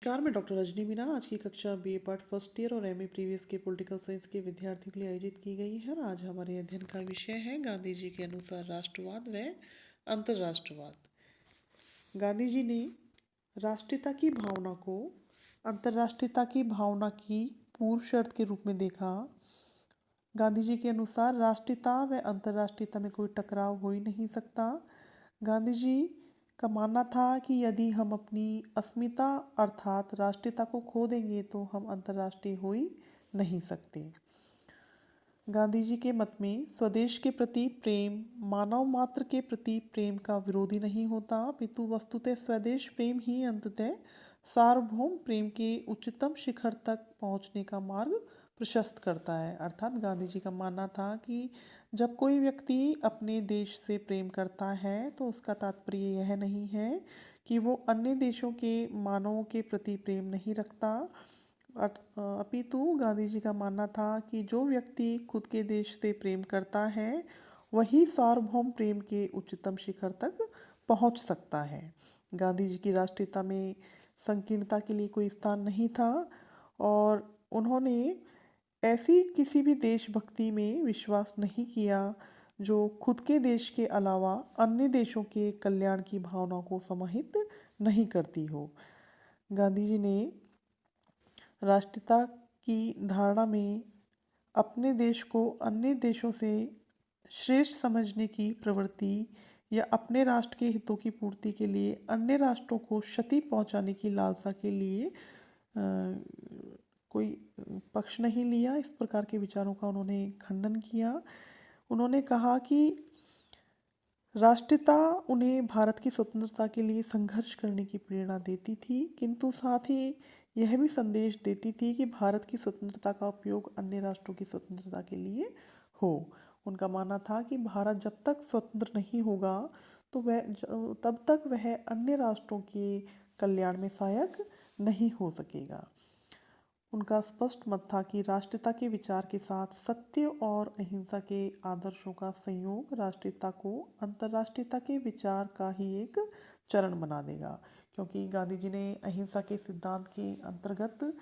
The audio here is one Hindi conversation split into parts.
नमस्कार, मैं डॉक्टर रजनी मीना। आज की कक्षा बीए पार्ट फर्स्ट ईयर और एमए प्रीवियस के पॉलिटिकल साइंस के विद्यार्थियों के लिए आयोजित की गई है और आज हमारे अध्ययन का विषय है गांधी जी के अनुसार राष्ट्रवाद व अंतर्राष्ट्रवाद। गांधी जी ने राष्ट्रीयता की भावना को अंतर्राष्ट्रीयता की भावना की पूर्व शर्त के रूप में देखा। गांधी जी के अनुसार राष्ट्रीयता व अंतर्राष्ट्रीयता में कोई टकराव हो ही नहीं सकता। गांधी जी का मानना था कि यदि हम अपनी अस्मिता अर्थात राष्ट्रीयता को खो देंगे तो हम अंतर्राष्ट्रीय हो ही नहीं सकते। गांधी जी के मत में स्वदेश के प्रति प्रेम मानव मात्र के प्रति प्रेम का विरोधी नहीं होता, अपितु वस्तुतः स्वदेश प्रेम ही अंततः सार्वभौम प्रेम के उच्चतम शिखर तक पहुंचने का मार्ग प्रशस्त करता है। अर्थात गांधी जी का मानना था कि जब कोई व्यक्ति अपने देश से प्रेम करता है तो उसका तात्पर्य यह नहीं है कि वो अन्य देशों के मानवों के प्रति प्रेम नहीं रखता, अपितु गांधी जी का मानना था कि जो व्यक्ति खुद के देश से प्रेम करता है वही सार्वभौम प्रेम के उच्चतम शिखर तक पहुंच सकता है। गांधी जी की राष्ट्रीयता में संकीर्णता के लिए कोई स्थान नहीं था और उन्होंने ऐसी किसी भी देशभक्ति में विश्वास नहीं किया जो खुद के देश के अलावा अन्य देशों के कल्याण की भावना को समाहित नहीं करती हो। गांधी जी ने राष्ट्रीयता की धारणा में अपने देश को अन्य देशों से श्रेष्ठ समझने की प्रवृत्ति या अपने राष्ट्र के हितों की पूर्ति के लिए अन्य राष्ट्रों को क्षति पहुंचाने की लालसा के लिए कोई पक्ष नहीं लिया। इस प्रकार के विचारों का उन्होंने खंडन किया। उन्होंने कहा कि राष्ट्रीयता उन्हें भारत की स्वतंत्रता के लिए संघर्ष करने की प्रेरणा देती थी, किंतु साथ ही यह भी संदेश देती थी कि भारत की स्वतंत्रता का उपयोग अन्य राष्ट्रों की स्वतंत्रता के लिए हो। उनका मानना था कि भारत जब तक स्वतंत्र नहीं होगा तो तब तक वह अन्य राष्ट्रों के कल्याण में सहायक नहीं हो सकेगा। उनका स्पष्ट मत था कि राष्ट्रीयता के विचार के साथ सत्य और अहिंसा के आदर्शों का संयोग राष्ट्रीयता को अंतर्राष्ट्रीयता के विचार का ही एक चरण बना देगा, क्योंकि गांधी जी ने अहिंसा के सिद्धांत के अंतर्गत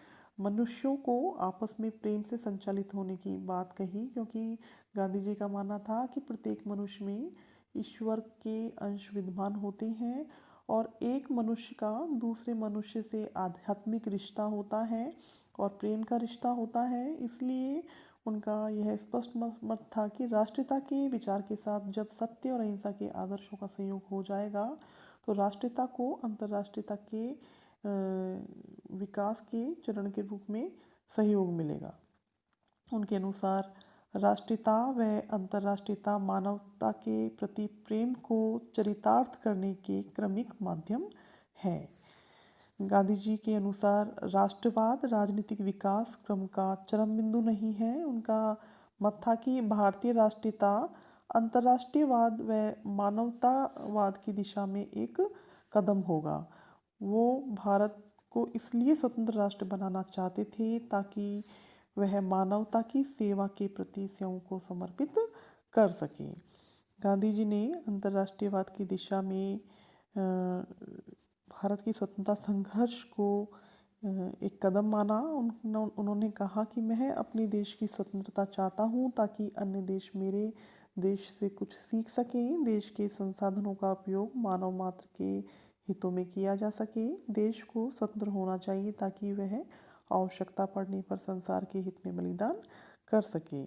मनुष्यों को आपस में प्रेम से संचालित होने की बात कही, क्योंकि गांधी जी का मानना था कि प्रत्येक मनुष्य में ईश्वर के अंश विद्यमान होते हैं और एक मनुष्य का दूसरे मनुष्य से आध्यात्मिक रिश्ता होता है और प्रेम का रिश्ता होता है। इसलिए उनका यह स्पष्ट मत था कि राष्ट्रीयता के विचार के साथ जब सत्य और अहिंसा के आदर्शों का संयोग हो जाएगा तो राष्ट्रीयता को अंतर्राष्ट्रीयता के विकास के चरण के रूप में सहयोग मिलेगा। उनके अनुसार राष्ट्रीयता व अंतर्राष्ट्रीयता मानवता के प्रति प्रेम को चरितार्थ करने के क्रमिक माध्यम है। गांधी जी के अनुसार राष्ट्रवाद राजनीतिक विकास क्रम का चरम बिंदु नहीं है। उनका मत था कि भारतीय राष्ट्रीयता अंतर्राष्ट्रीयवाद व मानवतावाद की दिशा में एक कदम होगा। वो भारत को इसलिए स्वतंत्र राष्ट्र बनाना चाहते थे ताकि वह मानवता की सेवा के प्रति स्वयं को समर्पित कर सके। गांधी जी ने अंतर्राष्ट्रीयवाद की दिशा में भारत की स्वतंत्रता संघर्ष को एक कदम माना। उन्होंने कहा कि मैं अपने देश की स्वतंत्रता चाहता हूँ ताकि अन्य देश मेरे देश से कुछ सीख सकें। देश के संसाधनों का उपयोग मानव मात्र के हितों में किया जा सके। देश को स्वतंत्र होना चाहिए ताकि वह आवश्यकता पड़ने पर संसार के हित में बलिदान कर सके।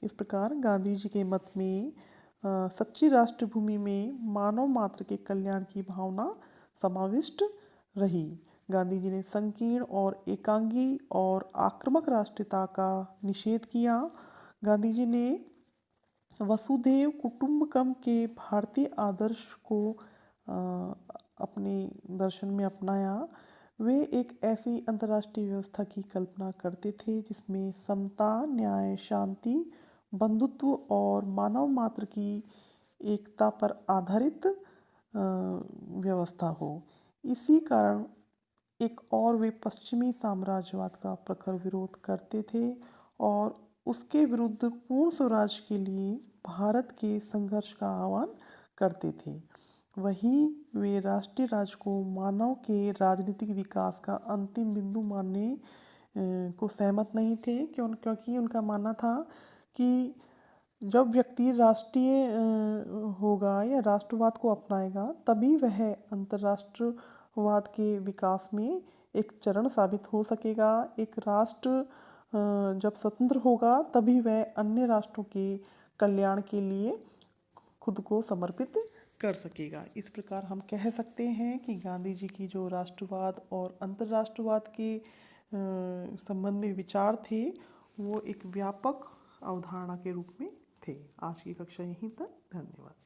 इस प्रकार गांधी जी के मत में सच्ची राष्ट्रभूमि में मानव मात्र के कल्याण की भावना समाविष्ट रही। गांधी जी ने संकीर्ण और एकांगी और आक्रामक राष्ट्रीयता का निषेध किया। गांधी जी ने वसुधैव कुटुंबकम के भारतीय आदर्श को अपने दर्शन में अपनाया। वे एक ऐसी अंतर्राष्ट्रीय व्यवस्था की कल्पना करते थे जिसमें समता, न्याय, शांति, बंधुत्व और मानव मात्र की एकता पर आधारित व्यवस्था हो। इसी कारण एक और वे पश्चिमी साम्राज्यवाद का प्रखर विरोध करते थे और उसके विरुद्ध पूर्ण स्वराज के लिए भारत के संघर्ष का आह्वान करते थे। वहीं वे राष्ट्रीय राज्य को मानव के राजनीतिक विकास का अंतिम बिंदु मानने को सहमत नहीं थे, क्योंकि उनका मानना था कि जब व्यक्ति राष्ट्रीय होगा या राष्ट्रवाद को अपनाएगा, तभी वह अंतर्राष्ट्रवाद के विकास में एक चरण साबित हो सकेगा। एक राष्ट्र जब स्वतंत्र होगा, तभी वह अन्य राष्ट्रों के कल्याण के लिए खुद को समर्पित कर सकेगा। इस प्रकार हम कह सकते हैं कि गांधी जी की जो राष्ट्रवाद और अंतर्राष्ट्रवाद के संबंध में विचार थे, वो एक व्यापक अवधारणा के रूप में थे। आज की कक्षा यहीं तक। धन्यवाद।